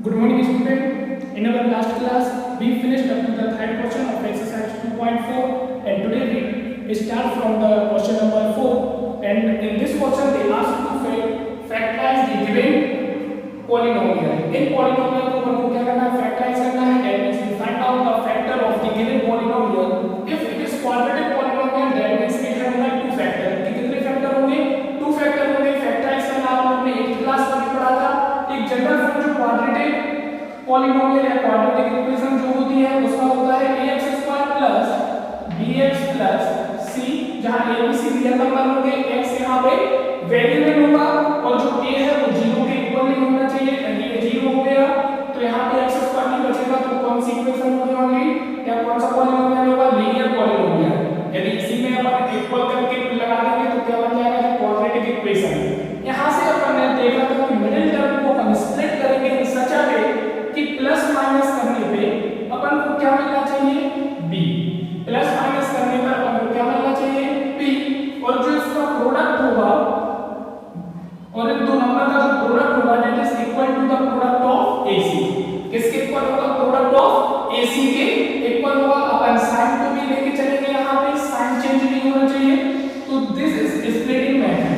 Good morning, student. In our last class, we finished up to the third question of exercise 2.4, and today we start from the question number 4. And in this question, they ask you to factorize the given polynomial. In polynomial को हमको क्या करना है? Factorize करना है. That means we find out the factor of the given polynomial. If it is quadratic polynomial, that means it has only two factor. कितने factor होंगे? Two factor होंगे. Factorize करना आपने 8th क्लास में पढ़ा था. एक जनरल फॉर्म जो क्वाड्रेटिक पॉलीनोमियल या क्वाड्रेटिक इक्वेशन जो होती है उसका होता है ax² plus bx plus c, जहां a b c real number होंगे, x यहां पे वेरिएबल होगा और जो a है वो 0 के इक्वल नहीं होना चाहिए. यदि ये 0 हो गया तो यहां पे x² नहीं बचेगा, तो कौन सी इक्वेशन होगी या कौन सा पॉलीनोमियल होगा? Linear polynomial. यदि इसी में अपन इक्वल करके लगा देंगे तो क्या बन जाएगा? Quadratic equation. यहां से अपन ने देखा था कि मिडिल टर्म को हम स्प्लिट करेंगे इन सच अ वे कि प्लस माइनस करने पे अपन को क्या मिलना चाहिए? b. प्लस माइनस करने पर अपन को क्या मिलना चाहिए? b. और जो इसका प्रोडक्ट होगा और इन दो नंबर का जो प्रोडक्ट होगा that is equal to the product of ac. किसके इक्वल होगा? प्रोडक्ट ऑफ ac के इक्वल होगा. अपन साइन को भी लेके चलेंगे, यहां पे साइन चेंज नहीं होना चाहिए. तो दिस इज स्प्लिटिंग मेथड.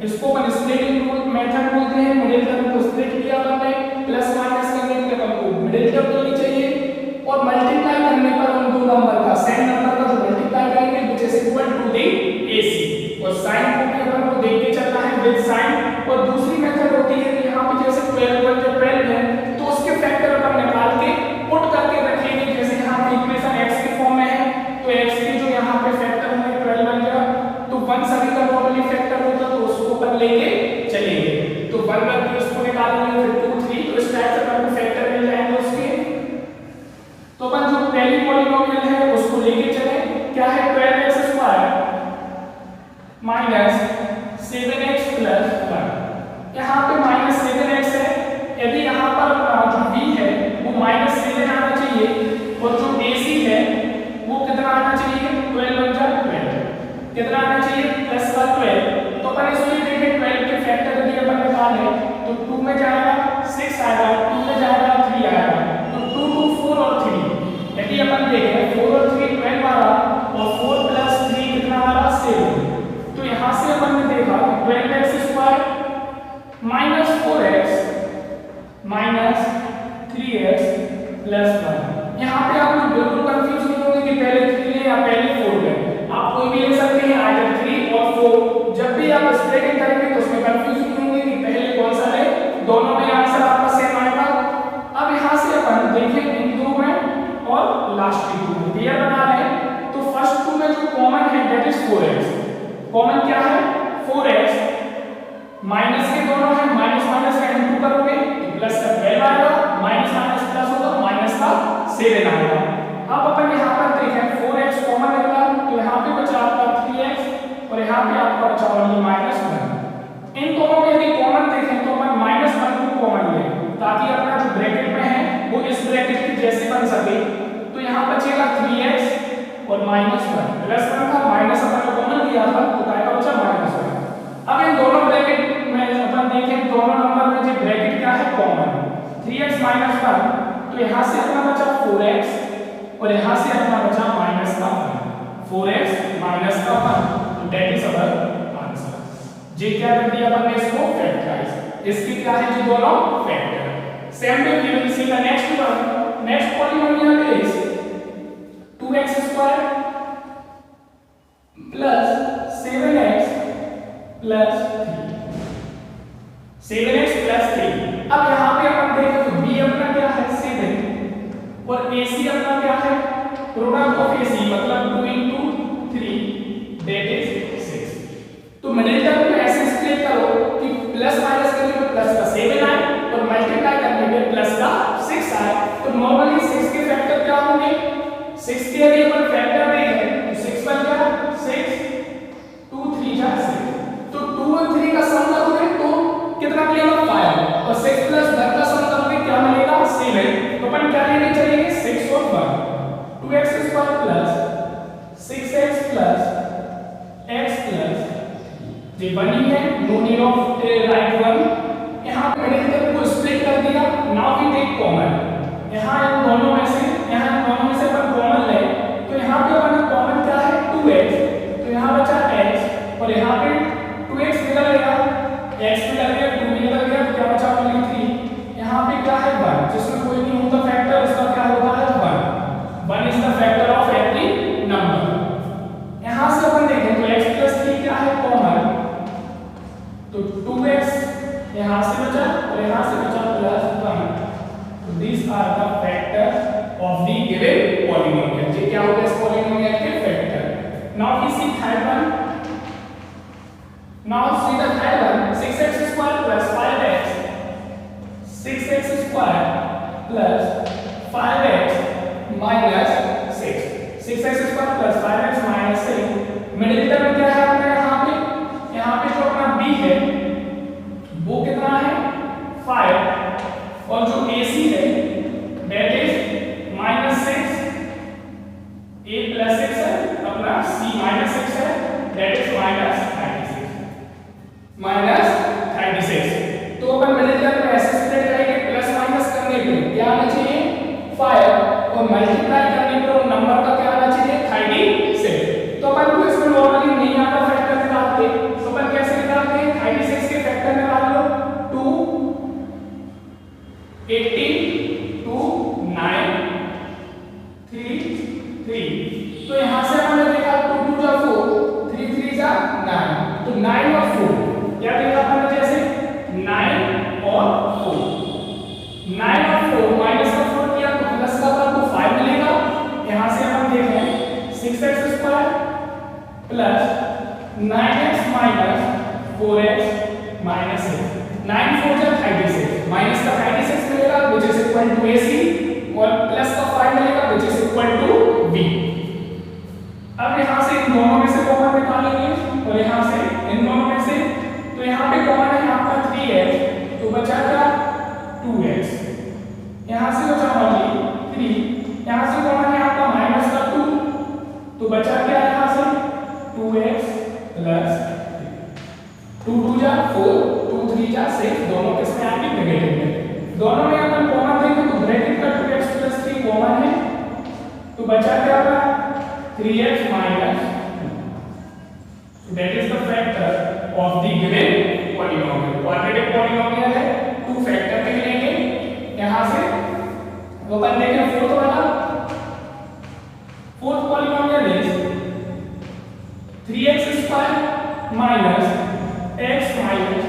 इसको अपन स्प्लिटिंग मेथड बोलते हैं. मिडिल टर्म को स्प्लिट किया हमने, प्लस माइनस करने पे अपन को मिडिल टर्म लेनी चाहिए और मल्टीप्लाई करने पर उन दो नंबर का सेम नंबर का जो मल्टीप्लाई करेंगे which is equal to the AC. और साइन को भी अपन को देख के चलना है विद साइन. और दूसरी मेथड होती है कि यहां पे जैसे 12 है तो उसके फैक्टर अपन निकाल के पुट करके रखेंगे. जैसे यहां पे इक्वेशन x के फॉर्म में है तो x के जो यहां पे फैक्टर होंगे 12 बन गया, तो 1 सभी का नॉर्मली फैक्टर होता तो उसको अपन लेके चलेंगे. तो 1 करके उसको निकालेंगे, फिर 2 3, तो इस टाइप से अपन को फैक्टर मिल जाएंगे उसके. तो अपन जो पहली पॉलीनोमियल है उसको लेके चले. क्या है? 12x² minus 7x plus 1. यहां पे माइनस 7x है. यदि यहां पर जो b है वो माइनस 7 आना चाहिए और जो ac है वो कितना आना चाहिए? 12 बन जाए 12. कितना आना चाहिए? प्लस का 12. तो अपन इसमें देखें 12 के फैक्टर यदि अपन निकाले तो 2 में जाएगा 6 आएगा, 2 में जाएगा 3 आएगा, तो 2 2 4 और 3. यदि अपन देखें 4 और 3 12 आ रहा और 4 प्लस 3 कितना आ रहा? 7. तो यहां से अपन ने देखा 12x² minus 4x minus 3x plus 1. यहां पे आप लोग बिल्कुल कंफ्यूज नहीं होंगे कि पहले 3 ले या पहले 4 ले. आप कोई भी ले सकते हैं, आइदर 3 और 4. जब भी आप स्प्लिटिंग करेंगे तो उसमें कंफ्यूज नहीं होंगे कि पहले कौन सा ले. दोनों में आंसर आपका सेम आएगा. अब यहां से अपन देखें इन दो में और लास्ट की दो में पेयर बना रहे हैं. तो फर्स्ट टू में जो कॉमन है दैट इज 4x. कॉमन क्या है? 4x. माइनस के दोनों है, माइनस माइनस का इनटू करोगे तो प्लस का 12 आएगा, माइनस माइनस प्लस होगा, माइनस का 7 आएगा. अब अपन यहां पर देखें 4x कॉमन निकला तो यहां पे बचा आपका 3x और यहां पे आपका बचा ओनली -1. इन दोनों में यदि कॉमन देखें तो अपन -1 को कॉमन लें ताकि अपना जो ब्रैकेट में है वो इस ब्रैकेट के जैसे बन सके. तो यहां बचेगा 3x और -1. प्लस 1 था, माइनस अपन ने कॉमन लिया था तो क्या बचा? -1. अब इन दोनों ब्रैकेट में अपन देखें दोनों नंबर में जो ब्रैकेट क्या है? कॉमन. 3x -1 तो यहां से अपना बचा 4x और यहां से अपना बचा -1. 4x -1 तो दैट इज अवर आंसर. जे क्या कर दिया अपन ने? इसको फैक्टराइज. इसके क्या है? जो दोनों factor. Same way we will see the next one. Next polynomial is 2x² plus 7x plus 3. 7x plus 3. अब यहां पे अपन देखें तो b अपना क्या है? 7 और ac अपना क्या है? प्रोडक्ट ऑफ ac मतलब 2 into 3 दैट इज 6. तो मिडिल टर्म को ऐसे स्प्लिट करो कि प्लस माइनस करने पे प्लस का 7 आए और मल्टीप्लाई करने पे प्लस का 6 आए. तो नॉर्मली 6 के फैक्टर क्या होंगे? 6 के यदि अपन फैक्टर देखें तो 6 बन गया 6, 2 3 जा 6. तो 2 और 3 का सम करोगे तो कितना मिलेगा? 5. और 6 प्लस 10 का सम करोगे क्या मिलेगा? 7. तो अपन क्या लेके चलेंगे? 6 और 1. 2x² plus 6x plus x plus ये बनी है. No need of write one. यहां पे मिडिल टर्म को स्प्लिट कर दिया. नाउ वी यहाँ इन दोनों में से अपन कॉमन ले, तो यहाँ पे अपन कॉमन क्या है 2x, तो यहाँ बचा x और यहाँ पे 2x निकल गया, x निकल गया, 2 भी निकल गया, तो क्या बचा only 3। यहाँ पे क्या है 1, जिसमें कोई नहीं होता फैक्टर उसका क्या होता है 1। 1 is the factor of every number. यहाँ से अपन देखें तो x + 3 क्या है कॉमन, तो 2x यहाँ से बचा और यहाँ से बचा +1। तो these are the factors of the given polynomial। ये क्या होगा इस polynomial के factor. Now we see third one। Now see the third one, 6x square plus 5x, 6x square plus 5x minus 6, 6x square plus 5x minus 6। Middle term क्या है अपना यहाँ पे जो अपना b है वो कितना है 5, और जो ac है that is -6, a + 6 है अपना, c -6 है that is -36। तो अपन मिडिल टर्म में ऐसे स्प्लिट करेंगे, प्लस माइनस करने पे क्या आना चाहिए 5 और मल्टीप्लाई करने पे नंबर का क्या आना चाहिए 36। तो अपन को इसमें नॉर्मली नहीं आता फैक्टर निकालते, तो अपन कैसे निकालते हैं 36 के फैक्टर निकाल लो, 2 18 2 9 3 3। तो यहां से हमने देखा 2 2 जा 4, 3 3 जा 9, तो 9 और 4 क्या देखा अपन जैसे 9 और 4, 9 और 4 माइनस का 4 किया तो प्लस का अपन को 5 मिलेगा। यहां से हम देख रहे हैं 6x square plus 9x minus 4x minus 6, 9 4 जा 36, माइनस का 36 मिलेगा which is equal to AC और प्लस का 5 मिलेगा which is equal to B। अब यहां से इन दोनों में से कॉमन निकालेंगे और यहां से इन दोनों में से, तो यहाँ पे कॉमन है आपका 3x, तो बचा क्या 2x, यहाँ से बचा only 3, यहाँ से कॉमन है आपका माइनस का 2, तो बचा क्या यहाँ से 2x प्लस 2 2 जा 4, 2 3 जा 6, दोनों किसमें आएंगे नेगेटिव में। दोनों में अपन कॉमन देंगे तो ब्रैकेट का 2x प्लस 3 कॉमन है, तो बचा क्या होगा 3x minus, that is the factor of the given polynomial। Quadratic polynomial है, 2 फैक्टर के लेंगे यहां से। वो अपन देखें फोर्थ वाला, fourth polynomial is 3x square minus x minus,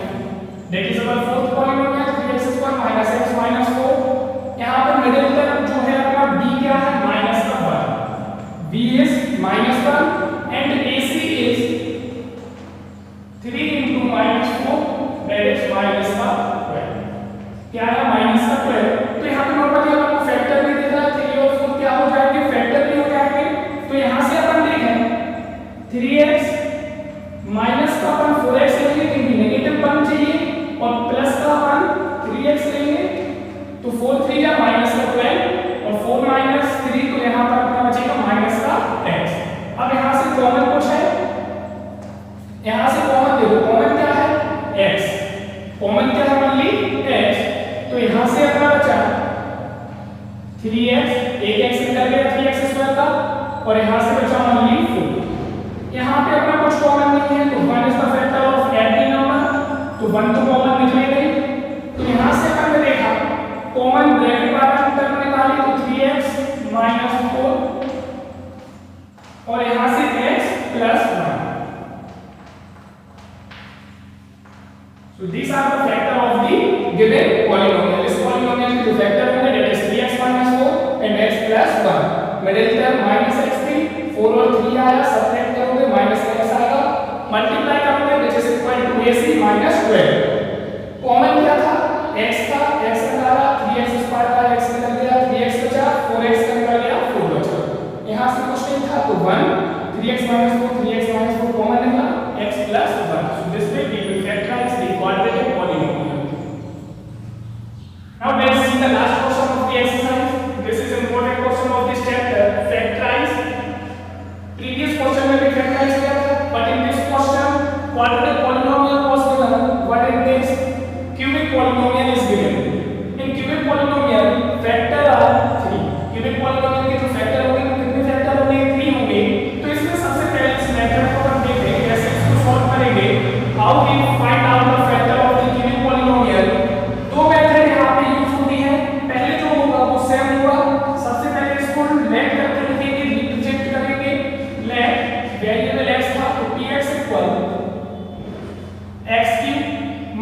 that is our fourth polynomial 3x square minus x minus 4। यहां पर मिडिल टर्म जो है अपना b क्या है माइनस का 1, b is -1 and ac is 3 into -4 that is minus का 12, क्या है माइनस का 12। तो यहाँ पे नॉर्मली आपको फैक्टर भी दिख रहा है, 3 और 4 क्या हो जाएंगे फैक्टर भी हो जाएंगे। तो यहाँ से अपन देखें 3x माइनस का अपन 4x लेंगे क्योंकि नेगेटिव बन चाहिए, और प्लस का अपन 3x लेंगे तो 4 3 या माइनस का 12 और 4 माइनस 3, तो यहाँ पर अपना बचेगा माइनस का x। अब यहाँ से कॉमन कुछ है, यहां से कॉमन देखो, कॉमन क्या है x, कॉमन क्या है ओनली x, तो यहां से अपना बचा 3x, एक x निकल गया 3x स्क्वायर का, और यहां से बचा ओनली 4। यहां पे अपना कुछ कॉमन नहीं है, तो 1 is the factor of every number, तो 1 तो कॉमन निकलेगा ही। तो यहां से अपन ने देखा कॉमन ब्रैकेट वाला टर्म निकाली तो 3x माइनस 4 और यहां से x plus 1। So these are the factor of the given polynomial। इस polynomial के जो factor होंगे that is 3x minus 4 and x plus 1। Middle term -x3, 4 और 3 आया, सब्ट्रैक्ट करोगे माइनस का x आएगा, मल्टीप्लाई करोगे which is equal to AC minus 12। Common क्या था x था, x निकाला, 3x स्क्वायर का x निकल गया, 3x बचा, 4x का निकल गया, 4 बचा। यहां से कुछ नहीं था तो 1, 3x minus 4, 3x minus 4 common निकला, x plus 1। So this way we will factorize the quadratic polynomial। Now let's see the last portion of the exercise। This is important portion of this chapter, factorize। Previous portion में भी factorize किया था, but in this portion quadratic polynomial was given, what it means cubic polynomial is given। In cubic polynomial factor are 3। Cubic polynomial के जो factor होंगे वो कितने factor होंगे? 3 होंगे। तो इसमें सबसे पहले इस मेथड को हम देखते हैं कैसे इसको सॉल्व करेंगे। How we find out the factor of the cubic polynomial. दो मेथड यहाँ पे यूज होती है। पहले जो होगा वो सेम होगा। सबसे पहले इसको लेट करके लिखेंगे, रिप्रेजेंट करेंगे। लेट वेरिएबल x था तो px equal x cube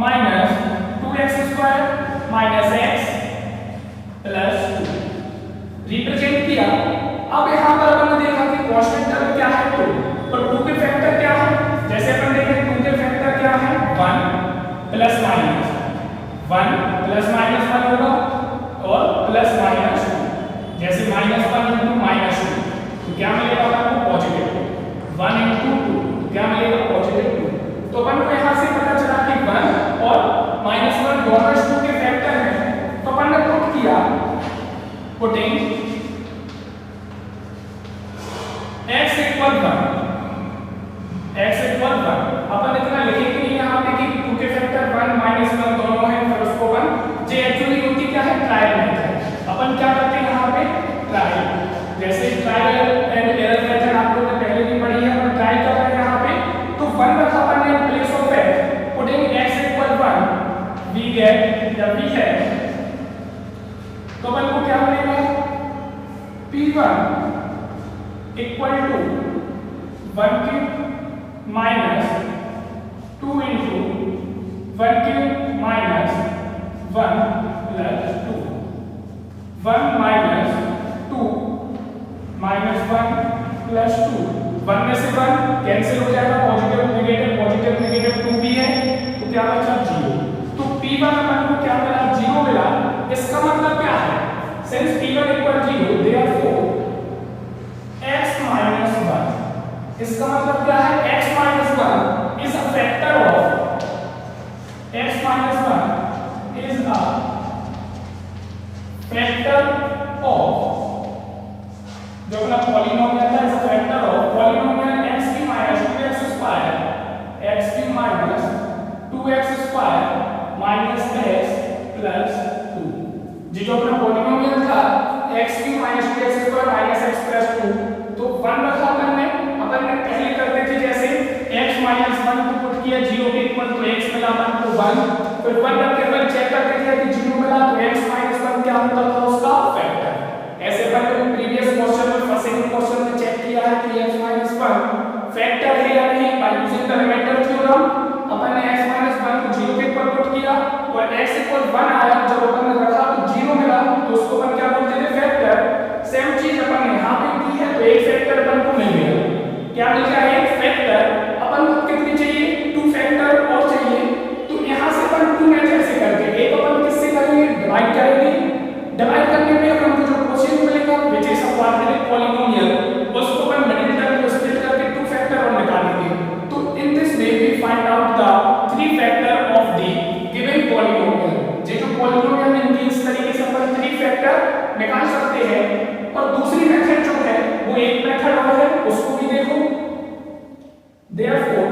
minus 2x square minus x plus 2 represent किया। अब यहाँ पर अपन ने देखा कि कांस्टेंट टर्म क्या है 2 और 2 के फैक्टर क्या है? जैसे अपन देखे 2 के फैक्टर क्या है? 1 प्लस माइनस 1 प्लस माइनस 1 होगा और प्लस माइनस 2। जैसे माइनस 1 इंटू माइनस 2 तो क्या मिलेगा अपन को? पॉजिटिव 1 इंटू 2 क्या मिलेगा? पॉजिटिव 2। तो अपन को यहाँ से पता चला कि 1 और माइनस 1 दोनों 2 के फैक्टर हैं। तो अपन ने पुट किया, पुटिंग x इक्वल 1 अपन इतना लिखेंगे नहीं यहाँ पे कि 2 के फैक्टर 1 माइनस 1 दोनों हैं, फिर उसको 1 जे एक्चुअली होती क्या है? Trial method. अपन क्या करते हैं यहाँ पे? ट्रायल। जैसे ट्रायल एंड एरर मेथड आप लोगों ने पहले भी पढ़ी है। अपन ट्राई कर रहे हैं यहाँ पे तो 1 रखा अपन ने in place of x, putting x equal 1 we get या वी है तो अपन को क्या मिलेगा? p1 equal to 1 cube minus 2 into 1 cube minus 1 plus 2 1 minus 2 minus 1 plus 2 1 में से 1 कैंसिल हो जाएगा, पॉजिटिव नेगेटिव 2 भी है तो क्या बचा? 0। तो p1 अपन को क्या मिला? 0 मिला। इसका मतलब क्या है? Since p1 equal 0 therefore x minus 1। इसका मतलब क्या है? x minus 1 is a factor of x minus 1 is a factor of जो अपना पॉलिनोमियल था, is a factor of polynomial x की माइनस 2x स्क्वायर x की minus 2x square minus x plus 2। जो अपना पॉलिनोमियल था x की minus 2x square minus x plus 2 तो 1 रखा अपन ने पहले करते थे जैसे x माइनस 1 को पुट किया 0 के इक्वल तो x मिला अपन को 1, फिर 1 रख के अपन चेक करते थे कि 0 मिला तो x माइनस 1 क्या होता था? उसका फैक्टर। ऐसे अपन ने प्रीवियस क्वेश्चन में फर्स्ट क्वेश्चन में चेक किया है कि x माइनस 1 फैक्टर है या नहीं by using the remainder theorem. अपन ने x माइनस 1 को 0 के इक्वल पुट किया और x इक्वल 1 आया, जब अपन ने रखा तो 0 मिला तो उसको अपन क्या बोलते थे? फैक्टर। सेम चीज अपन ने यहां पे की है तो एक फैक्टर अपन को मिल गया। क्या मिल गया? एक फैक्टर। अपन को कितनी चाहिए? 2 फैक्टर और चाहिए। तो यहां से अपन 2 मेथड से करके एक अपन किससे करेंगे? डिवाइड करेंगे। डिवाइड करने में हमको जो क्वेश्चन मिलेगा which is a quadratic polynomial उसको अपन मिडिल टर्म को स्प्लिट करके 2 फैक्टर और निकालेंगे। तो in this way we find out the 3 factor of the given polynomial. जो पॉलिनोमियल में इनकी इस तरीके से अपन 3 फैक्टर निकाल सकते हैं। और दूसरी मेथड जो है वो एक मेथड और है, उसको भी देखो। Therefore,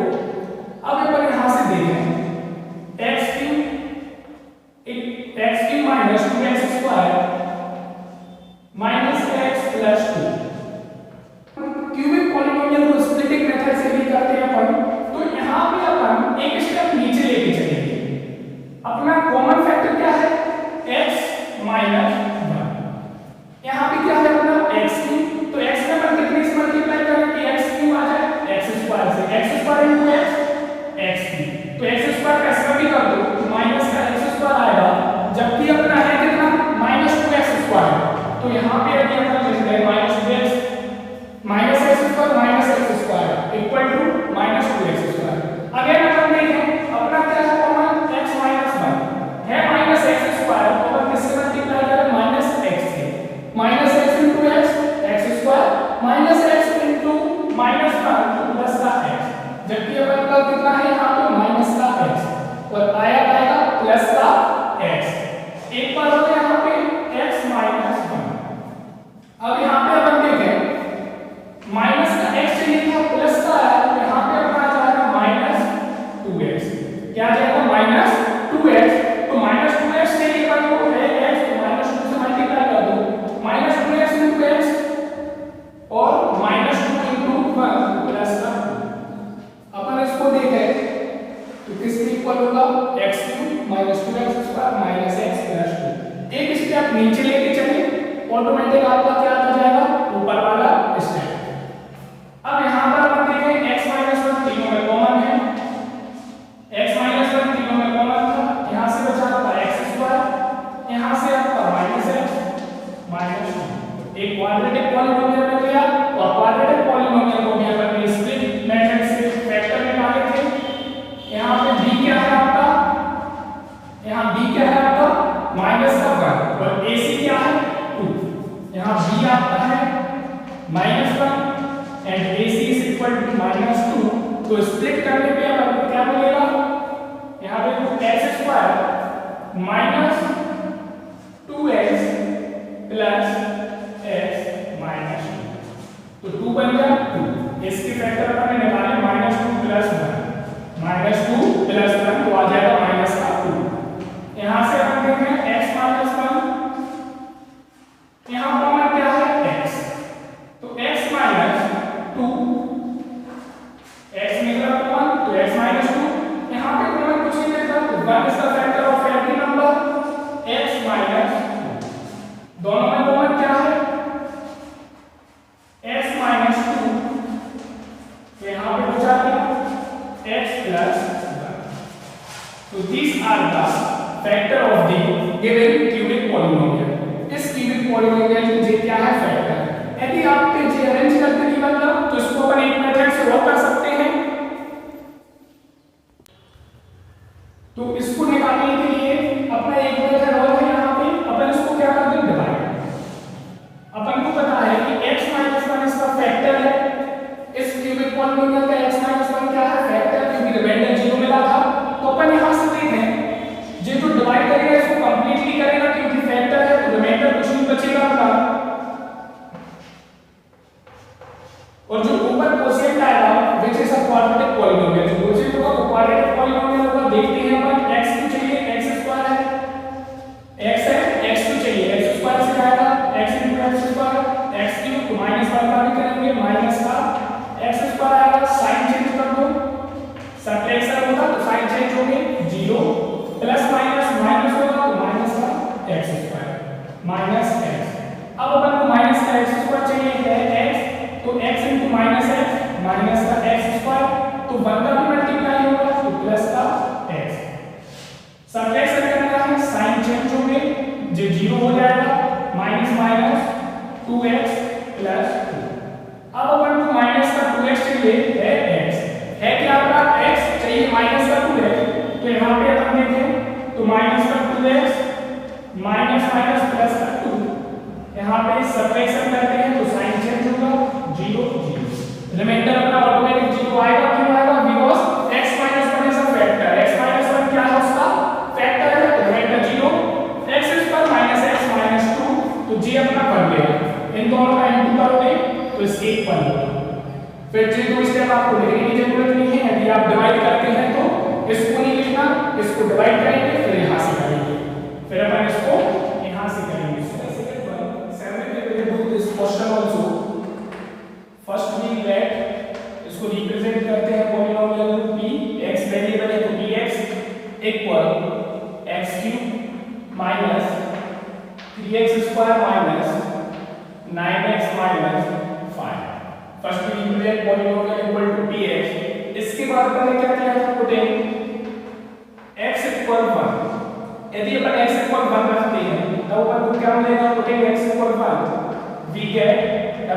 अब अपन यहां से देखें x की minus 2x square minus x plus 2 cubic polynomial को स्प्लिटिंग मेथड से भी करते हैं अपन। तो यहां पे अपन एक स्टेप नीचे लेके चलेंगे। अपना कॉमन फैक्टर क्या है? x minus 1। यहां पे क्या है अपना x की, तो x में अपन कितने से मल्टीप्लाई करेंगे? नीचे लेके चले ऑटोमेटिक आपका क्या आ जाएगा, ऊपर वाला स्टेप। अब यहाँ पर अपन देखें x माइनस 1 तीनों में कॉमन है, x माइनस 1 तीनों में कॉमन था, यहाँ से बचा आपका x स्क्वायर, यहाँ से आपका माइनस x माइनस 2। एक क्वाड्रेटिक पॉलिनोमियल मिल गया और क्वाड्रेटिक पॉलिनोमियल को भी अपन ने स्प्लिट मेथड से फैक्टर निकाले थे। यहाँ पे b क्या है आपका, यहाँ b क्या है आपका माइनस का 1 और ac क्या है 2। यहाँ b आपका है minus 1 and ac is equal to minus 2। तो स्प्लिट करने पे अब आपको क्या मिलेगा, यहाँ पे x square minus 2x plus x minus 2, तो 2 बन गया 2। इसके फैक्टर अपन ने निकाले माइनस 2 प्लस 1, माइनस 2 प्लस 1 तो आ जाएगा माइनस का 2। यहाँ से अपन देखें x माइनस 1, यहाँ कॉमन क्या है x, तो x माइनस 2, x निकला कॉमन तो x माइनस 2। यहाँ पे कॉमन कुछ नहीं देता तो 1 is the factor of every number x minus 2। दोनों में कॉमन क्या है x माइनस 2, तो यहाँ पे बचा दिया x प्लस 1। तो these are the factor of the given cubic polynomial। इस cubic polynomial की जे क्या है फैक्टर। यदि आप जे अरेंज करते नहीं मतलब तो इसको अपन एक मेथड से और कर सकते हैं। तो इसको निकालने के लिए अपना एक मेथड और है, यहाँ पे अपन इसको क्या करते हैं डिवाइड। अपन को पता है कि x माइनस 1 इसका फैक्टर है, इस क्यूबिक पॉलिनोमियल का x माइनस 1 क्या है फैक्टर, क्योंकि रिमाइंडर 0 मिला था। तो अपन यहाँ से देखें जो डिवाइड करेगा इसको कंप्लीटली करेगा क्योंकि फैक्टर है तो रिमाइंडर कुछ नहीं बचेगा अपना, और जो ऊपर कोशेंट आएगा which is a quadratic polynomial. जो कोशेंट होगा वो क्वाड्रेटिक पॉलिनोमियल होगा। देखते हैं अपन x क्यों चाहिए, x स्क्वायर है, x है x क्यों चाहिए, x स्क्वायर से आएगा x * x square, x cube तो माइनस 1 का भी करेंगे माइनस का x स्क्वायर आएगा। साइन चेंज कर दो, सब्ट्रैक्शन होगा तो साइन चेंज होंगे 0 प्लस माइनस माइनस होगा तो माइनस का x स्क्वायर माइनस x। अब अपन को माइनस का x स्क्वायर चाहिए है x, तो x * माइनस x माइनस का x स्क्वायर, तो 1 का भी मल्टीप्लाई होगा तो प्लस का x। सब्ट्रैक्शन करना है साइन चेंज होंगे जो 0 हो जाएगा माइनस माइनस 2x प्लस 2। अब अपन को माइनस का 2x चाहिए है x, है क्या आपका x चाहिए माइनस का 2x, तो यहाँ पे अपन देखें तो माइनस का 2x माइनस माइनस प्लस का 2, यहाँ पे सब्ट्रैक्शन करते हैं तो साइन चेंज होगा 0 0, रिमाइंडर अपना ऑटोमेटिक 0 आएगा। क्यों आएगा, because x minus 1 is a factor, x minus 1 क्या है उसका फैक्टर है, remainder 0, x square minus x minus 2, तो g अपना बन गया। इन दोनों का इनटू करोगे तो इसके इक्वल होगा। फिर जे दो स्टेप आपको लिखने की जरूरत नहीं है, यदि आप डिवाइड करते हैं तो इसको नहीं लिखना, इसको डिवाइड करेंगे फिर यहां से करेंगे, फिर अपन इसको यहां से करेंगे। This question also first we let इसको रिप्रेजेंट करते हैं पॉलिनोमियल p, x वेरिएबल है तो px equal x cube minus 3x square minus 9x minus 5। First we represent polynomial equal to px। इसके बाद अपन ने क्या किया था, पुटिंग x इक्वल 1। यदि अपन x इक्वल 1 रखते हैं तब अपन को क्या मिलेगा, putting x equal 1 we get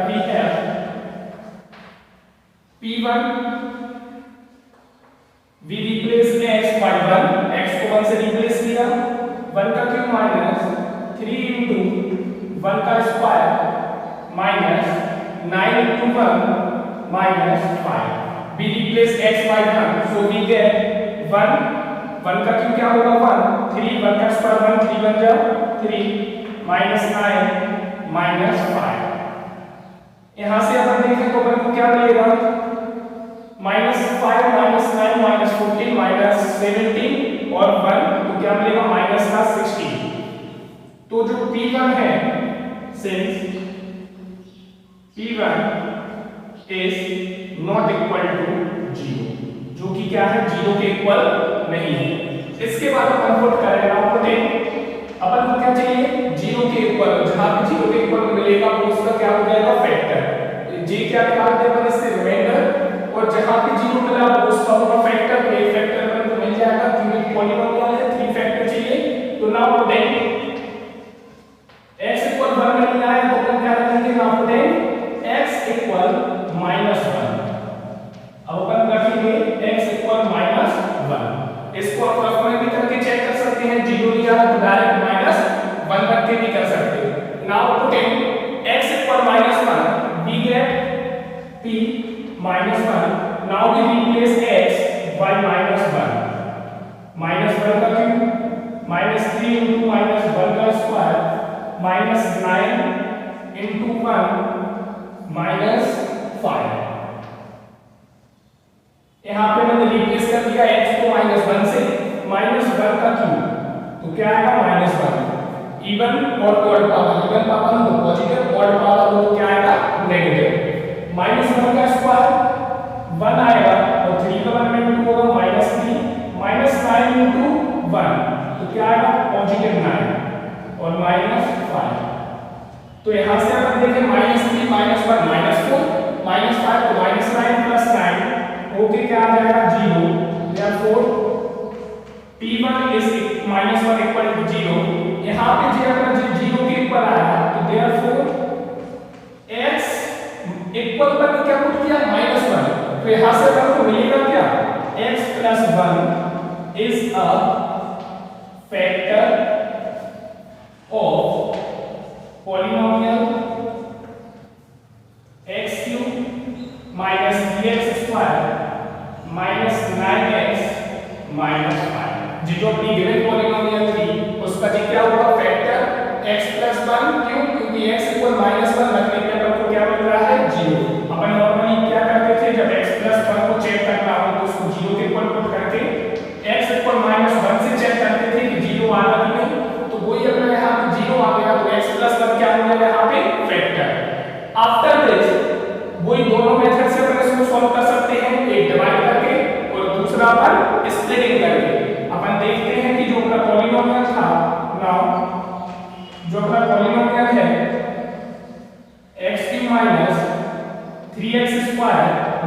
we have p1 we replace x by 1, x को 1 से रिप्लेस किया, 1 का क्यूब माइनस 3 into 1 का square minus 9 into 1 minus 5, we replace x by 1 so we get 1 का क्यूब क्या होगा 1 3 1 का स्क्वायर 1 3 बन जाओ 3 minus 9 minus 5। यहां से अपन देखें तो अपन को क्या मिलेगा, -5 -9 -14 -17 और 1 तो क्या मिलेगा माइनस का 16। तो जो p1 है since p1 is not equal to 0, जो कि क्या है 0 के इक्वल नहीं है। इसके बाद अपन पुट करेंगे, अपन को क्या चाहिए 0 के क्या निकालते हैं इससे रिमाइंडर, और जहां पे 0 मिला उसका होगा फैक्टर, तो एक फैक्टर अपन को मिल जाएगा क्योंकि पॉलीनोमियल है 3 फैक्टर चाहिए। तो नाउ पुटिंग x इक्वल 1 नहीं आया तो अपन क्या लिखेंगे, नाउ पुटिंग x इक्वल -1। अब अपन रखेंगे x इक्वल -1। इसको आप रफ में भी करके चेक कर सकते हैं, 0 लिया तो डायरेक्ट -1 रख के भी कर सकते हैं। Now putting x equal -1 we get p -1। now we replace x by -1। -1 का क्यूब -3 into -1 का स्क्वायर -9 into 1 -5। यहाँ पे मैंने रिप्लेस कर दिया x को -1 से, -1 का क्यूब तो क्या आएगा -1। इवन और ऑड पावर, इवन पावर हो तो पॉजिटिव, ऑड पावर हो तो क्या आएगा नेगेटिव। -1 का स्क्वायर 1 आएगा और 3 का 1 में 2 होगा -3 -9 into 1 तो क्या आएगा पॉजिटिव 9 और -5। तो यहाँ से अपन देखें -3 -1 -4 -5 तो -9 + 9 ओके क्या आ जाएगा 0। therefore p1 is -1 equal to 0। यहाँ पे जी अगर 0 के इक्वल आया तो therefore x इक्वल पर क्या पुट किया -1, तो यहाँ से अपन को मिलेगा क्या x + 1 is a factor of polynomial x³ -3x² -9x -5। जो अपनी गिवन पॉलीनोमियल थी उसका जी क्या होगा फैक्टर x + 1, क्यों, क्योंकि x इक्वल -1 रखने पे अपन को क्या मिल रहा है 0। अपन नॉर्मली क्या करते थे जब x + 1 को चेक करना हो तो उसको 0 के इक्वल पुट करके x इक्वल -1 से चेक करते थे कि 0 आ रहा कि नहीं, तो वही अगर यहाँ पे 0 आ गया तो x + 1 क्या हो जाएगा यहाँ पे फैक्टर। आफ्टर दिस वही दोनों मेथड से अपन इसको सॉल्व कर सकते हैं, एक डिवाइड करके और दूसरा अपन स्प्लिटिंग करके। अपन देखते हैं कि जो अपना पॉलीनोमियल था, नाउ जो अपना पॉलीनोमियल है x³ -3x²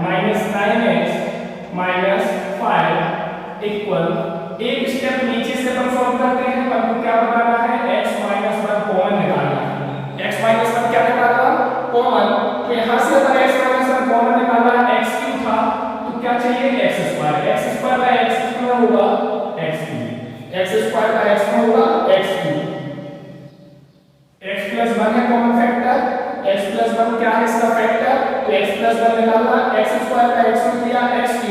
-9x -5 इक्वल, एक स्टेप नीचे से अपन सॉल्व करते हैं, अपन को क्या बताना है x - 1 कॉमन निकालना है। x - 1 क्या निकालना कॉमन, तो यहाँ से अगर x - 1 कॉमन निकालना है x³ था तो क्या चाहिए x² का x कितना होगा x³ x² का x में होगा x³ x + 1 है कॉमन फैक्टर, x + 1 क्या है इसका फैक्टर, तो x + 1 निकालना, x² का x में दिया x³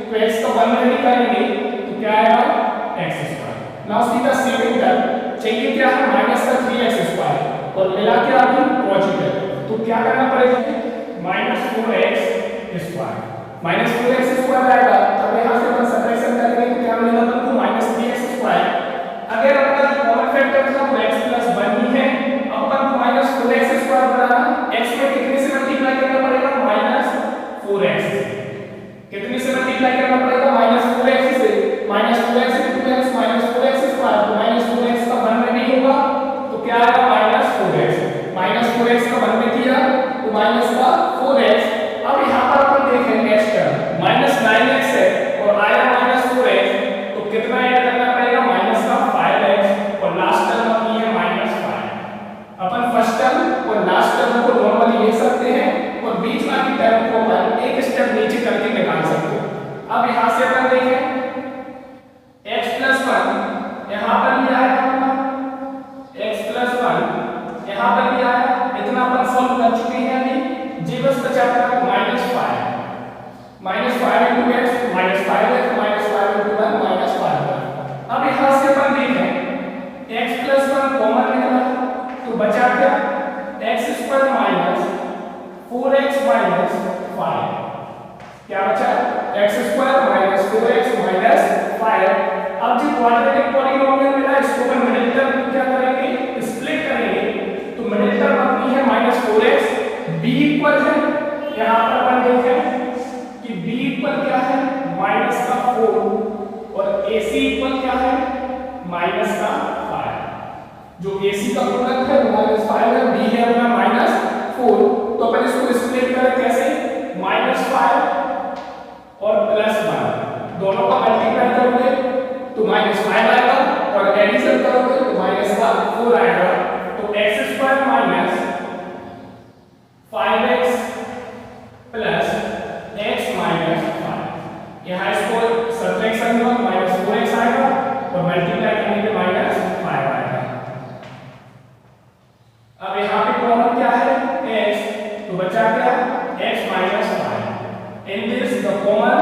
तो x का 1 रेडी करेंगे तो क्या आएगा x²। नाउ सीधा सेम कर चाहिए क्या है -3x² और मिला के अभी पॉजिटिव, तो क्या करना पड़ेगा -4x² आएगा। तब यहाँ से अपन सब्ट्रैक्शन करेंगे तो क्या मिलेगा अपन को -3x²। अगर अपना कॉमन फैक्टर था वो x + 1 ही है, अब अपन को -4x² बनाना, x में कितने से मल्टीप्लाई करना पड़ेगा -4x से, कितने से मल्टीप्लाई करना पड़ेगा -4x से, -4x * 2x -4x² तो -4x का 1 में नहीं होगा तो क्या आएगा -4x का 1 में किया तो -4x। अब यहाँ पर अपन देखें नेक्स्ट टर्म -9x है और आया -4x तो कितना ऐड करना पड़ेगा -5x और लास्ट टर्म अपनी है -5। अपन फर्स्ट टर्म और लास्ट टर्म को नॉर्मली लिख सकते हैं और बीच वाली टर्म को अपन एक स्टेप नीचे करके निकाल सकते हैं। अब यहाँ से अपन देखें x + 1 यहाँ पर भी आया अपना x + 1 यहाँ पर भी आया, इतना अपन सॉल्व कर चुके हैं अभी। जी बस बचा अपना -5 into x -5x -5 into 1 -5। अब यहाँ से अपन देखें x + 1 कॉमन निकला तो बचा क्या x² -4x -5, क्या बचा x² -4x -5। अब जो क्वाड्रेटिक पॉलीनोमियल मिला इसको अपन मिडिल टर्म क्या करेंगे स्प्लिट करेंगे, तो मिडिल टर्म अपनी है -4x, b इक्वल है यहाँ पर अपन देखें कि b इक्वल क्या है -4 और ac इक्वल क्या है -5। जो ac का प्रोडक्ट है वो -5 है, b है अपना -4, तो अपन इसको स्प्लिट करें कैसे दोनों का मल्टीप्लाई करोगे तो -5 आएगा और एडिशन करोगे तो -4 आएगा। तो x² minus 5x plus x minus 5, यहाँ इसको सब्ट्रैक्शन में -4x आएगा और मल्टीप्लाई करने पे -5 आएगा। अब यहाँ पे कॉमन क्या है x, तो बचा क्या x minus 5। In this the common,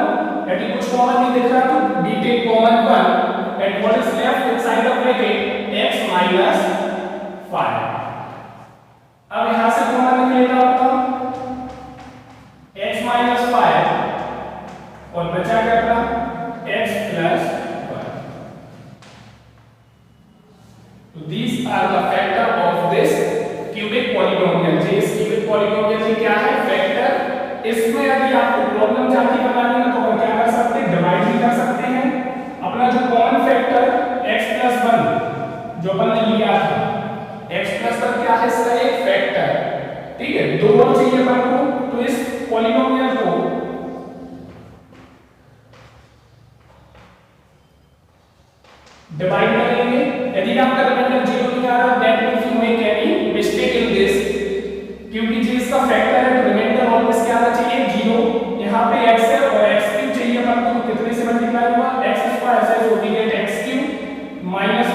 यदि कुछ कॉमन नहीं दिख रहा तो we take common 1 and what is left inside the bracket x minus 5। अब यहाँ से कॉमन निकलेगा आपका x minus 5 और बचा क्या था x plus 1। So these are the factor of this cubic polynomial। इस cubic polynomial में क्या है फैक्टर। इसमें यदि आपको प्रॉब्लम चाहती बनानी है तो हम क्या कर सकते हैं, डिवाइड भी कर सकते हैं। अपना जो कॉमन फैक्टर x plus 1 जो अपन ने लिया था, x plus 1 क्या है इसका एक फैक्टर, ठीक है। दो और चाहिए अपन को, तो इस पॉलीनोमियल को डिवाइड करेंगे। यदि आपका रिमाइंडर 0 नहीं आ रहा that means you make any mistake in this, क्योंकि जी इसका फैक्टर है तो रिमाइंडर ऑलवेज क्या आना चाहिए 0। यहाँ पे x है और x³ चाहिए अपन को, कितने से मल्टीप्लाई हुआ x² ऐसे सो वी गेट x³ माइनस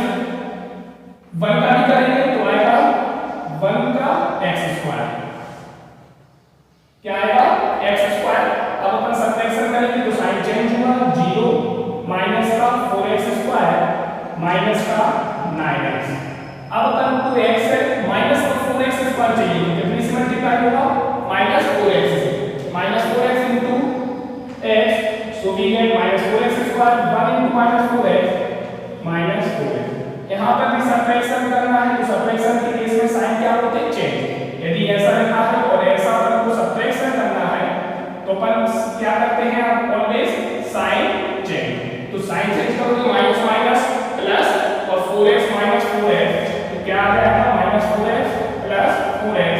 1 का भी करेंगे तो आएगा 1 का x², क्या आएगा x²। अब अपन सब्ट्रैक्शन करेंगे तो साइन चेंज हुआ 0 माइनस का 4x² माइनस का 9x। अब अपन को x है माइनस का 4x² चाहिए तो कितने से मल्टीप्लाई होगा -4x से, -4x into x so we get -4x² 1 into -4x -4x। यहाँ पर भी सब्ट्रैक्शन करना है तो सब्ट्रैक्शन के केस में साइन क्या होते हैं चेंज। यदि ऐसा लिखा है और ऐसा अपन को सब्ट्रैक्शन करना है तो अपन क्या करते हैं ऑलवेज साइन चेंज। तो साइन चेंज करोगे माइनस माइनस प्लस और 4x माइनस 4x तो क्या आ जाएगा -4x प्लस 4x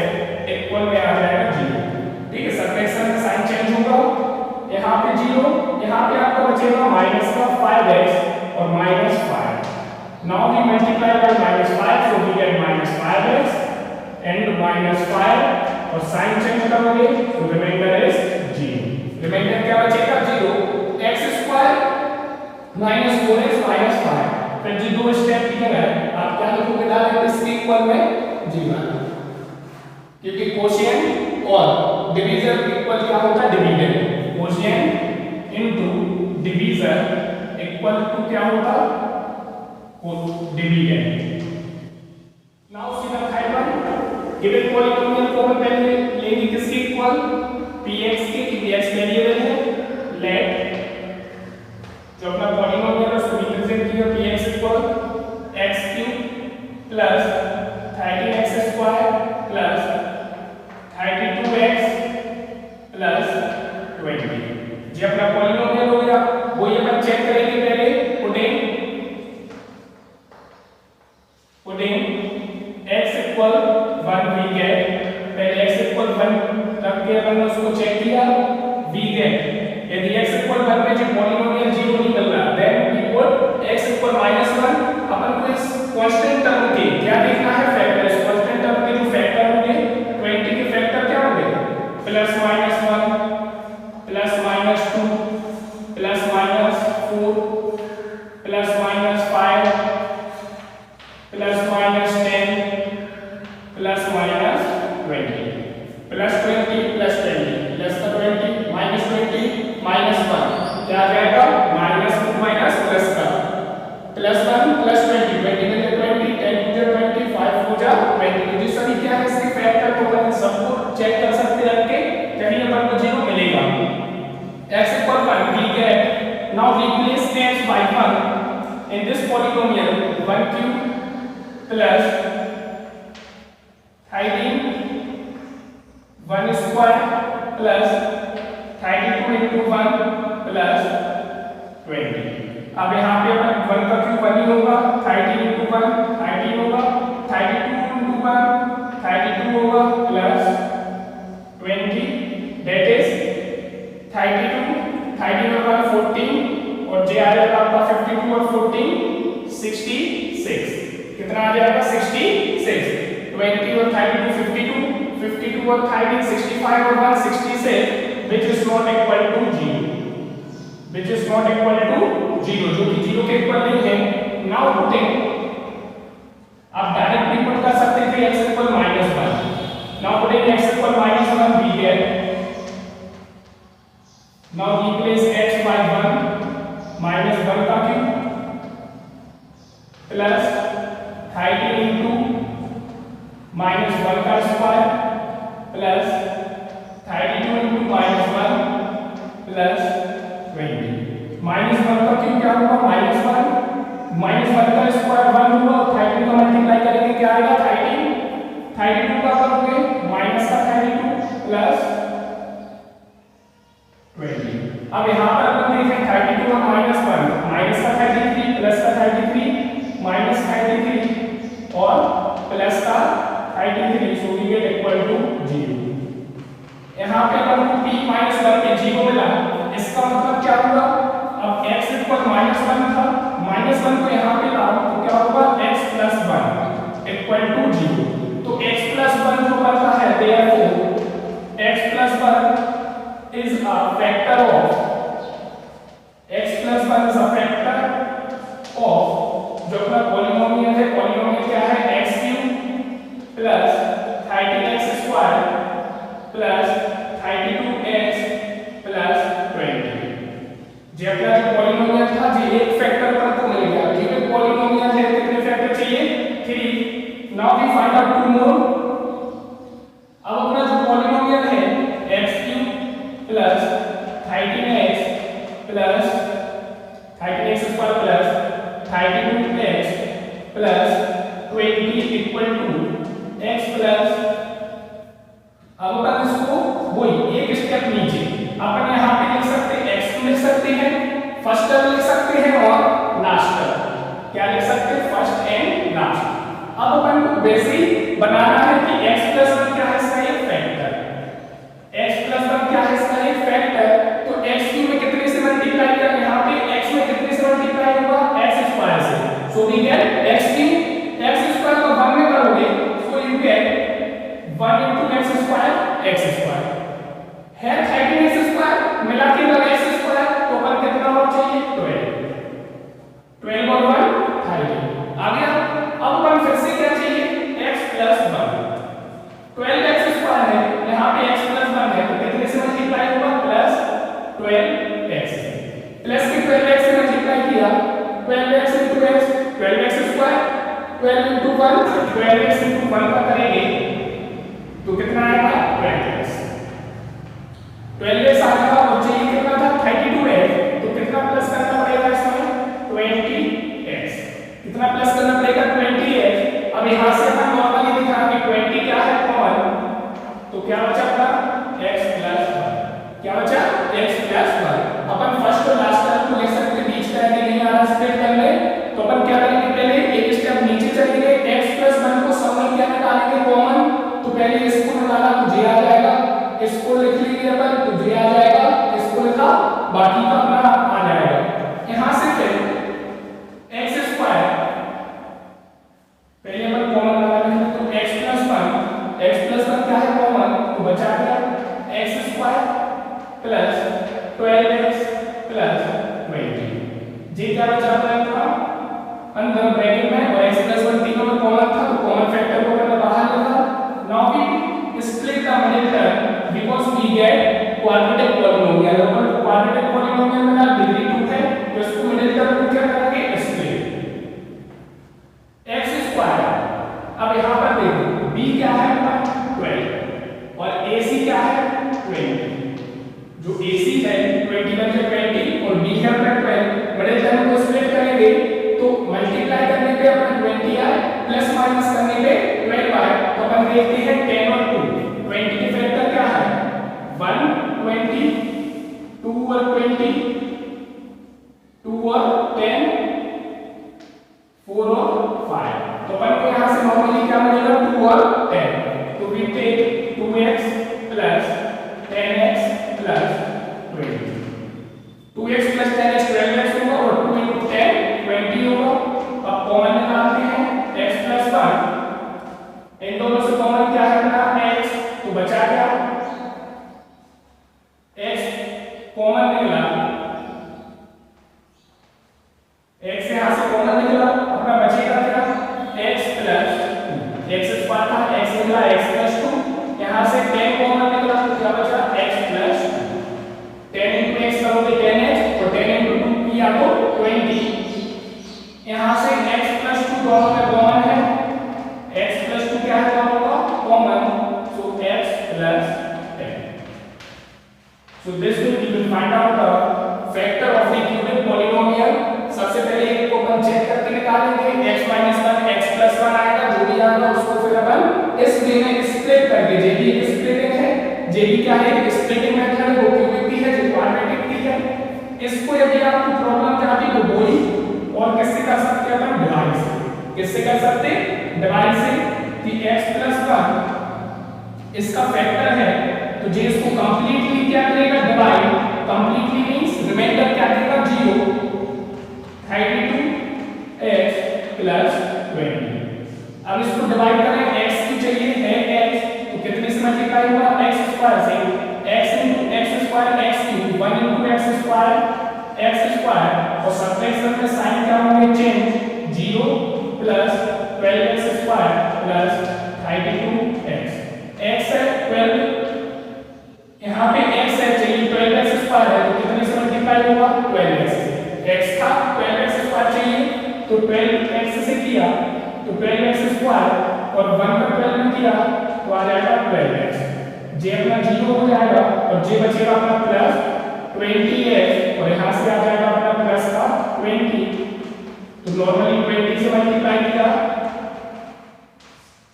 इक्वल में आ जाएगा 0, ठीक है। सब्ट्रैक्शन में साइन चेंज होगा, यहाँ पे 0, यहाँ पे आपका बचेगा माइनस का 5x और -5। Now we multiply by -5 so we get -5x and -5 और साइन चेंज करोगे तो रिमाइंडर इज 0। रिमाइंडर क्या बचेगा 0, x² -4x -5। फिर जी दो स्टेप क्लियर है, आप क्या लिखोगे डायरेक्ट इसके इक्वल में 0, क्योंकि कोशिएंट और डिवीजर इक्वल क्या होता है dividend. Quotient into divisor equal to क्या होता dividend. Now see the third one, given polynomial को अपन पहले लेंगे किसके इक्वल px के, क्योंकि x वेरिएबल है। लेट जो अपना पॉलीनोमियल है उसको रिप्रेजेंट किया px equal x³ plus 13x² plus 32x plus 20। जी अपना पॉलीनोमियल हो गया, वो ये अपन चेक करेंगे पहले putting x equal 1 we get, पहले x इक्वल 1 रख के अपन ने उसको चेक किया वी गेट। यदि x इक्वल 1 में जो पॉलीनोमियल 0 नहीं मिल रहा then we put x equal -1। अपन को इस कांस्टेंट टर्म के क्या देखना है फैक्टर। इस कांस्टेंट टर्म के जो फैक्टर होंगे 20 के फैक्टर क्या होंगे +-1 +-2 +-4 +-5 +-10 +-20 +20 +20 less का 20 -20 -1 क्या आ जाएगा माइनस प्लस का +1 +20 20 में 20 10 to 20 5 हो जा 20। तो ये सभी क्या है इसके फैक्टर को अपन सबको चेक कर सकते हैं कि कहीं अपन को 0 मिलेगा। x equal 1 we get now replace x by 1 in this polynomial 1³ plus 13 1 square plus 32 into 1 plus 20। अब यहाँ पे अपन 1 का क्यूब 1 ही होगा, 13 into 1 13 होगा, 32 into 1 32 होगा plus 20 that is 32 30 में 1 14 कितना आ जाएगा 66, 20 और 32 52, 52 और 13 65 और 1 66, which is not equal to 0, which is not equal to 0, जो कि 0 के इक्वल नहीं है। now putting, आप डायरेक्ट भी पुट कर सकते थे x equal -1, now putting x equal -1 we get, now replace x by 1 -1 का क्यूब प्लस 13 into -1 का स्क्वायर प्लस 32 into -1 प्लस 20, -1 का क्यूब क्या होगा -1, -1 का स्क्वायर 1 होगा, 13 का मल्टीप्लाई करेंगे क्या आएगा 13, 32 का करोगे माइनस का 32 प्लस 20। अब यहाँ पर अपन देखें 32 का -1 माइनस का 33 प्लस का 33 माइनस 33 और प्लस का 33, so we get equal to 0। यहाँ पे अपन को p -1 पे 0 मिला, इसका मतलब क्या हुआ, अब x इक्वल -1 था, -1 को यहाँ पे लाओ तो क्या होगा x + 1 इक्वल टू 0, तो x + 1 जो बनता है therefore x + 1 is a factor of, x + 1 is a factor of, जो अपना पॉलिनोमियल है, पॉलिनोमियल क्या है x³ plus 13x² plus 32x plus 20, जो अपना जो पॉलिनोमियल था जी एक फैक्टर पर तो मिल गया, क्योंकि पॉलिनोमियल है कितने फैक्टर चाहिए 3, now we find out 2 more. अब अपना जो पॉलिनोमियल है x³ plus 13x plus 13x² plus 32x plus 20 equal to x plus, अब अपन इसको वही एक स्टेप नीचे अपन यहाँ पे लिख सकते हैं x लिख सकते हैं, फर्स्ट टर्म लिख सकते हैं और लास्ट टर्म क्या लिख सकते हैं फर्स्ट एंड लास्ट। अब अपन को बेसिक बनाना है कि x + 1 क्या है इसका एक फैक्टर, x + 1 क्या है इसका एक फैक्टर, तो x³ में कितने से मल्टीप्लाई करें, यहाँ पे x में कितने से मल्टीप्लाई होगा x² से, सो वी गेट x³ x² को 1 में करोगे so you get 1 into x² है 13x² मिला के लगा x² तो अपन कितना और चाहिए 12 और 1 13 आ गया। अब अपन फिर से क्या चाहिए x + 1, 12x² है यहाँ पे x + 1 है तो कितने से मल्टीप्लाई होगा प्लस 12x, प्लस के 12x से मल्टीप्लाई किया 12x into x 12x² 12 into 1 12x into 1 का करेंगे तो कितना आएगा 12x, 12x आएगा और चाहिए कितना था 32x, तो कितना प्लस करना पड़ेगा इसमें 20x, कितना प्लस करना पड़ेगा 20x। अब यहाँ से अपन नॉर्मली दिखा कि 20 क्या है कॉमन, तो क्या बचा अपना x + 1, क्या बचा x + 1। अपन फर्स्ट और लास्ट टर्म को लिख सकते हैं, बीच का यदि नहीं आ रहा स्प्लिट कर ले तो अपन क्या करेंगे पहले एक स्टेप नीचे चलेंगे, x + 1 को सब में क्या निकालेंगे कॉमन, तो पहले इसको निकाला तो j आ जाएगा, इसको लिख लीजिए अपन तो j आ जाएगा, इसको लिखा बाकी का अपना आ जाएगा। यहां से फिर x² पहले अपन कॉमन लगाएंगे तो x + 1 क्या है कॉमन, तो बचा गया x² plus 12x plus 20, j क्या बचा अपना अंदर ब्रैकेट में और x + 1 तीनों में कॉमन था तो कॉमन फैक्टर को मैंने बाहर लिखा। Now we split the middle term because we get quadratic polynomial, और quadratic polynomial में ना डिग्री 2 है तो इसको मिडिल टर्म को क्या करेंगे स्प्लिट x²। अब यहाँ पर देखो b क्या है 12 और ac क्या है 20, जो ac है 21 से 20 और b है 12, मिडिल टर्म को स्प्लिट करेंगे तो मल्टीप्लाई करने पे अपना 20 आए प्लस माइनस करने पे 12 आए, तो अपन देखते हैं 10 और 2 20 के फैक्टर क्या है 1 20 2 और 20 2 और 10 4 और 5, तो अपन को यहाँ से नॉर्मली क्या मिलेगा 2 और 10, तो we take 2x plus 10x plus 20, 2x plus 10x 12x होगा और 2 into 10 20 होगा। अब कॉमन निकालते हैं x इन दोनों से कॉमन क्या है अपना x, तो बचा क्या x कॉमन निकला, x यहां से कॉमन निकला, अपना बचेगा क्या x प्लस x स्क्वायर था, x निकला x प्लस 2, यहां से 10 कॉमन निकला तो क्या बचा x प्लस 10 into x करोगे 10x और 10 into 2 किया तो 20, यहां से x प्लस 2 दोनों में कॉमन है, x प्लस 2 क्या है दोनों का common, so x plus 10. So this way we will find out the factor of the cubic polynomial. सबसे पहले एक को अपन चेक करके निकालेंगे, x minus 1 x plus 1 आएगा, जो भी आएगा उसको फिर अपन इस वे में स्प्लिट करके, जे भी एक स्प्लिटिंग है, जे भी क्या है एक स्प्लिटिंग मेथड है, वो क्यूबिक भी है, जो क्वाड्रेटिक भी है. इसको यदि आपको प्रॉब्लम क्या आती तो बोली और किससे कर सकते हैं अपन डिवाइड से, किससे कर सकते डिवाइड से, कि x plus 1 इसका फैक्टर है तो जे इसको कंप्लीटली क्या करेगा डिवाइड, कंप्लीटली मींस रिमाइंडर क्या करेगा 0, 32x प्लस 20. अब इसको डिवाइड करें, x की चाहिए है x, तो कितने से मल्टीप्लाई हुआ x स्क्वायर से, x into x square x cube 1 into x square और सब्ट्रैक्शन में साइन क्या होंगे change 0 plus 12x square plus 32x, x है 12, यहाँ पे x है चाहिए 12x स्क्वायर है तो कितने से मल्टीप्लाई हुआ 12x से, x था 12x स्क्वायर चाहिए तो 12x से किया तो 12x स्क्वायर और 1 का 12 में किया तो आ जाएगा 12x, j अपना 0 हो जाएगा और j बचेगा अपना प्लस 20x और यहाँ से आ जाएगा अपना प्लस का 20, तो नॉर्मली 20 से मल्टीप्लाई किया,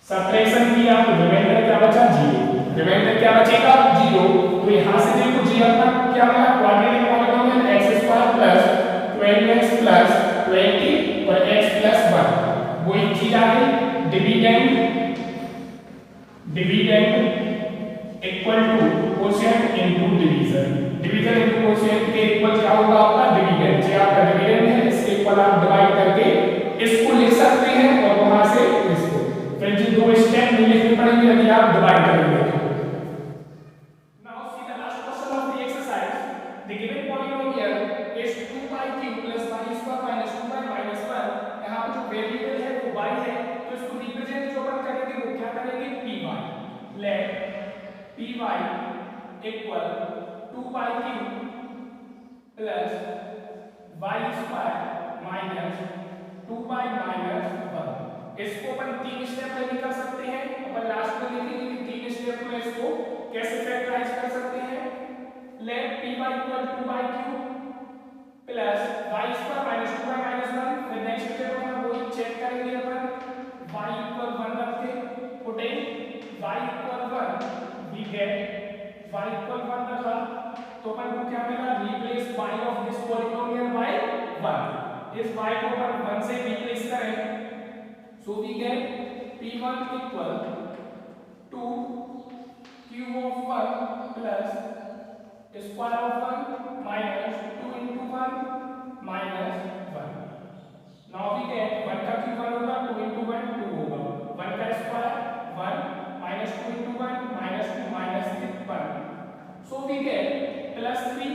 सब्ट्रैक्शन किया तो रिमाइंडर क्या बचा 0, रिमाइंडर क्या बचेगा 0, तो यहाँ से देखो g अपना क्या मिला quadratic polynomial x square plus 12x plus 20 और x प्लस 1, वही चीज आ गई dividend, dividend equal to quotient into division, division into quotient के इक्वल क्या होगा आपका डिविडेंड, जो आपका डिविडेंड है इसके इक्वल आप डिवाइड करके इसको लिख सकते हैं और वहां से इसको फिर जो दो स्टेप नहीं लिखने पड़ेंगे यदि आप डिवाइड करेंगे. Now see the last question of the exercise, the given polynomial is 2y cube plus y square minus 2y minus 1. यहां पे जो वेरिएबल है वो y है तो इसको रिप्रेजेंट जो अपन करेंगे वो क्या करेंगे py, let py equal 2y cube plus y square minus 2y minus 1. इसको अपन तीन स्टेप में भी कर सकते हैं, अपन लास्ट में देखेंगे कि तीन स्टेप में इसको कैसे फैक्टराइज कर सकते हैं. Let py equal 2y cube plus y square minus 2y minus 1, फिर नेक्स्ट स्टेप में वो चेक करेंगे अपन y इक्वल 1 रख के, putting y equal 1 we get y equal 1 रखा तो अपन को क्या मिला replace y of this polynomial by 1, इस y को अपन 1 से रिप्लेस करें so we get p1 equal to cube of 1 plus square of 1 minus 2 into 1 minus 1. Now we get 1 का cube 1 होगा 2 into 1 2 होगा, 1 का square 1 minus 2 into 1 minus 2 minus 1. So we get plus 3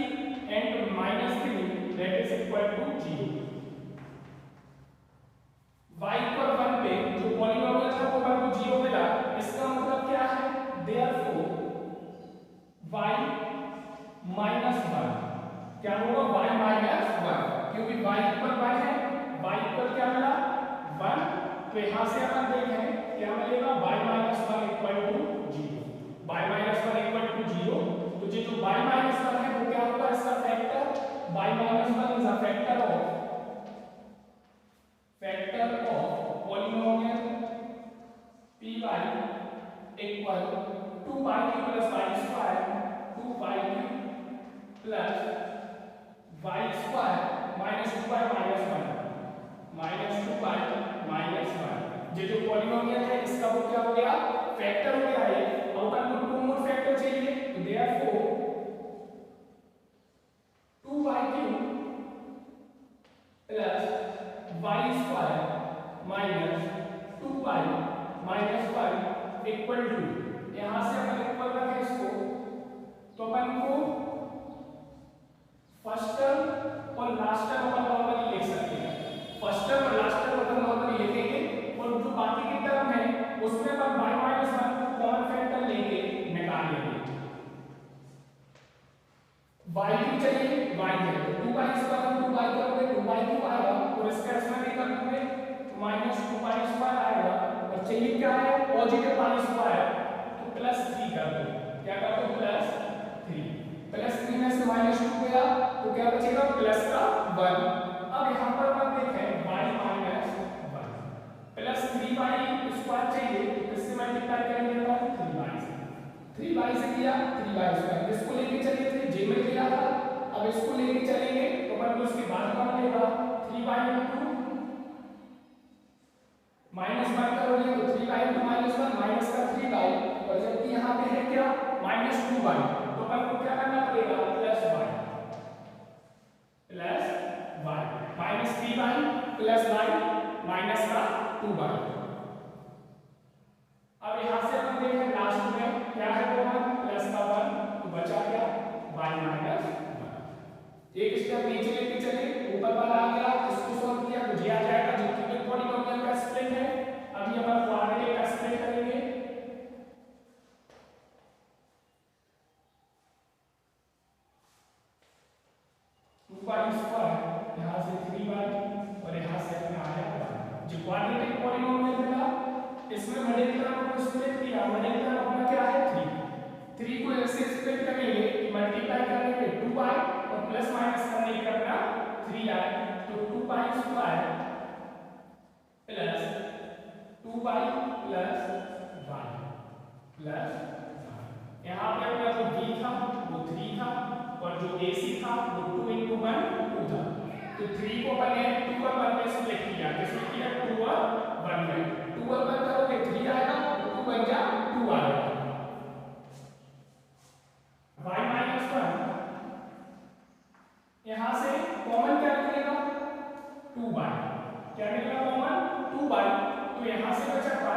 and minus 3 that is equal to 0. y equal 1 पे जो polynomial था वो 1 को 0 मिला, इसका मतलब क्या है therefore y minus 1 क्या होगा y minus 1, क्योंकि y इक्वल 1 है, y इक्वल क्या मिला 1, तो यहां से अपन देखें क्या मिलेगा y minus 1 equal to 0, y minus 1 equal to 0, तो ये जो y minus 1 है वो क्या होगा इसका factor, y minus 1 is a factor of polynomial py equal 2y cube plus y square 2y cube plus y square minus 2y minus 1 minus 2y minus 1. ये जो पॉलीनोमियल है इसका वो क्या हो गया फैक्टर हो गया है, और अपन को टू मोर फैक्टर चाहिए तो therefore 2y cube plus y square minus 2y minus 1 equal to, यहां से अपन इक्वल रखें इसको तो अपन को फर्स्ट टर्म और लास्ट टर्म अपन नॉर्मली लिख सकते हैं। फर्स्ट टर्म और लास्ट टर्म अपन नॉर्मली लिखेंगे और जो बाकी की टर्म है उसमें अपन y माइनस 1 को कॉमन फैक्टर लेके निकाल लेंगे। y की चाहिए y है तो 2y स्क्वायर 2y करोगे 2y क्यों आएगा और इसका इसमें भी कर दोगे माइनस 2y स्क्वायर आएगा और चाहिए क्या है पॉजिटिव y स्क्वायर तो प्लस 3 कर दो। क्या कर दो प्लस 3 में से माइनस 2 गया तो क्या बचेगा प्लस का 1। अब यहां पर अपन देखें y minus 1 plus 3y square चाहिए तो किससे मल्टीप्लाई करेंगे अपन 3y से। 3y से किया 3y स्क्वायर इसको लेके चलिए थे j में लिया था अब इसको लेके चलेंगे तो अपन को उसके बाद कौन लेगा 3y into माइनस 1 करोगे तो 3y into माइनस 1 माइनस का 3y और जबकि यहां पे है क्या माइनस 2y तो अपन को क्या करना पड़ेगा plus y minus 3y plus y minus का 2y। अब यहां से अपन देखें लास्ट में क्या है कॉमन प्लस का 1 तो बचा क्या y माइनस 1। एक स्टेप नीचे लेके चले ऊपर वाला आ गया इसको सॉल्व किया तो ये आ जाएगा जो क्यूबिक पॉलीनोमियल का स्प्लिट है। अभी अपन क्वाड्रेटिक का स्प्लिट करेंगे। y स्क्वायर यहां से 3y और यहां से अपना आ गया 1 जो क्वाड्रेटिक पॉलीनोमियल मिला इसमें मिडिल टर्म को स्प्लिट किया मिडिल टर्म अपना क्या है 3 को ऐसे स्प्लिट करेंगे मल्टीप्लाई करेंगे 2y और प्लस माइनस करने के अपना 3y तो 2y square plus 2y plus y plus यहां पे अपना जो b था वो 3 था और जो ac था वो 2 into 1 2 था तो 3 को अपन ने 2 और 1 में स्प्लिट किया किसमें किया 2 और 1 में 2 और 1 करोगे 3 आएगा 2 बन जा 2 आएगा। y माइनस 1 यहां से कॉमन क्या निकलेगा 2y क्या निकला कॉमन 2y तो यहां से बचा y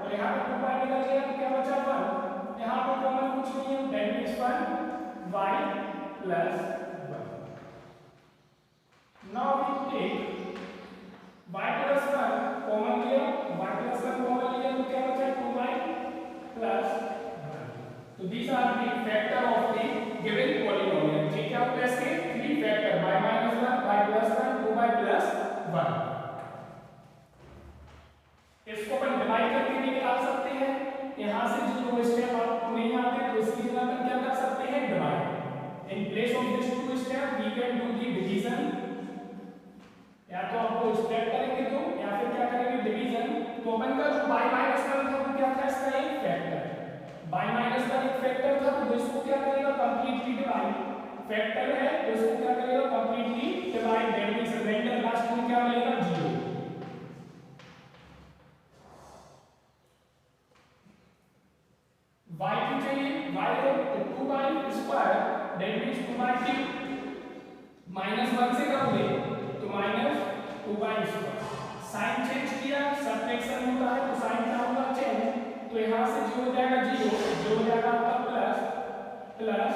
और यहां पे 2y निकल गया तो क्या बचा 1 यहां पे कॉमन कुछ नहीं है that means 1 y plus 1। Now we take y plus 1 common लिया y plus 1 कॉमन लिया तो क्या बचा 2y plus 1 तो these are the factor of the given polynomial ये क्या होता है इसके 3 factor y minus 1 y plus 1 2y plus 1 इसको अपन डिवाइड करके भी निकाल सकते हैं। यहां से जो स्टेप आपको नहीं आते तो इसकी जगह अपन क्या कर सकते हैं divide in place of this two step we can do the division या तो आपको स्टेप करेंगे तो या फिर क्या करेंगे डिवीजन तो अपन का जो y माइनस 1 था वो क्या था इसका एक फैक्टर y माइनस 1 एक फैक्टर था तो इसको क्या करेगा कंप्लीटली डिवाइड फैक्टर है तो इसको क्या करेगा completely divide that means remainder last में क्या मिलेगा 0 y की चाहिए y है तो 2y square that means 2y की माइनस 1 से करोगे तो minus 2y square sine change किया सब्ट्रैक्शन होता है तो साइन क्या होगा चेंज तो यहां से जो हो जाएगा 0 जो हो जाएगा आपका plus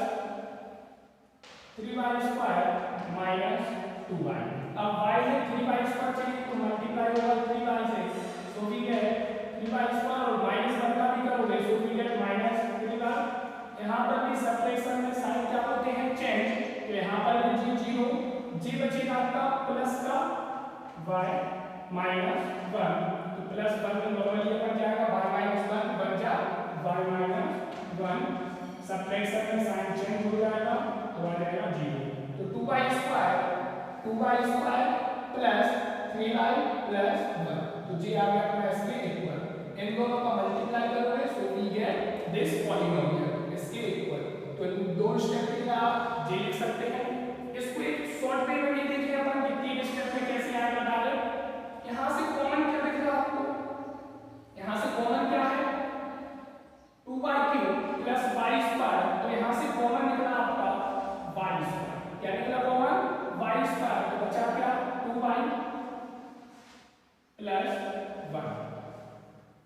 3y square minus 2y। अब y है 3y स्क्वायर चाहिए तो मल्टीप्लाई होगा 3y से तो भी क्या है 3y स्क्वायर और माइनस 1 का भी करोगे तो भी गेट माइनस 3y। यहां पर भी सब्ट्रैक्शन में साइन क्या होते हैं चेंज तो यहां पर भी 0 जी बचेगा आपका प्लस का y माइनस 1 तो प्लस 1 में नॉर्मली बन जाएगा y माइनस 1 बन जा y माइनस 1 सब्ट्रैक्शन में साइन चेंज हो जाएगा तो आ जाएगा 0 तो 2y square plus 3y plus 1 तो जी आ गया अपना इसके इक्वल इन दोनों का मल्टीप्लाई करोगे so we get this polynomial इसके इक्वल तो इन दो स्टेप के आप जी लिख सकते हैं। इसको एक शॉर्ट वे में देखिए अपन कि तीन स्टेप में कैसे आएगा डायरेक्ट यहां से कॉमन क्या दिख रहा है आपको यहां से कॉमन क्या है 2y³ प्लस y स्क्वायर तो यहां से कॉमन निकला आपका y स्क्वायर क्या निकला कॉमन y स्क्वायर तो बचा क्या 2y प्लस 1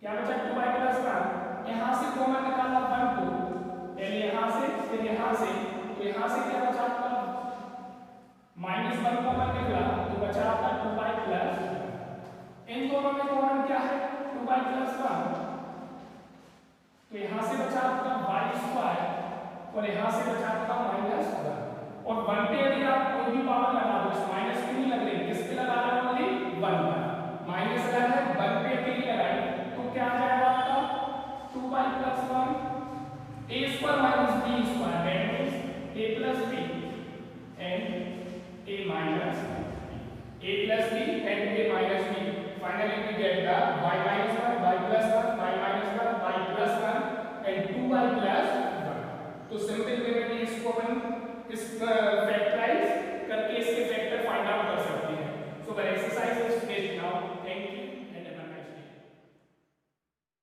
क्या बचा 2y पाई प्लस 1, तो यहां से बचा आपका वाई स्क्वायर और यहां से बचा आपका माइनस 1। और 1 पे यदि आप कोई भी पावर लगा दो, इस माइनस पे नहीं लग रही, किस पे लगा रहे हो? ओनली 1 पर। माइनस लगा है 1 पे अकेली लगाई, तो क्या आ जाएगा आपका 2 pi plus 1 a square minus b square, that means a plus b and a minus b, a plus b and a minus b. Finally we get the y minus 1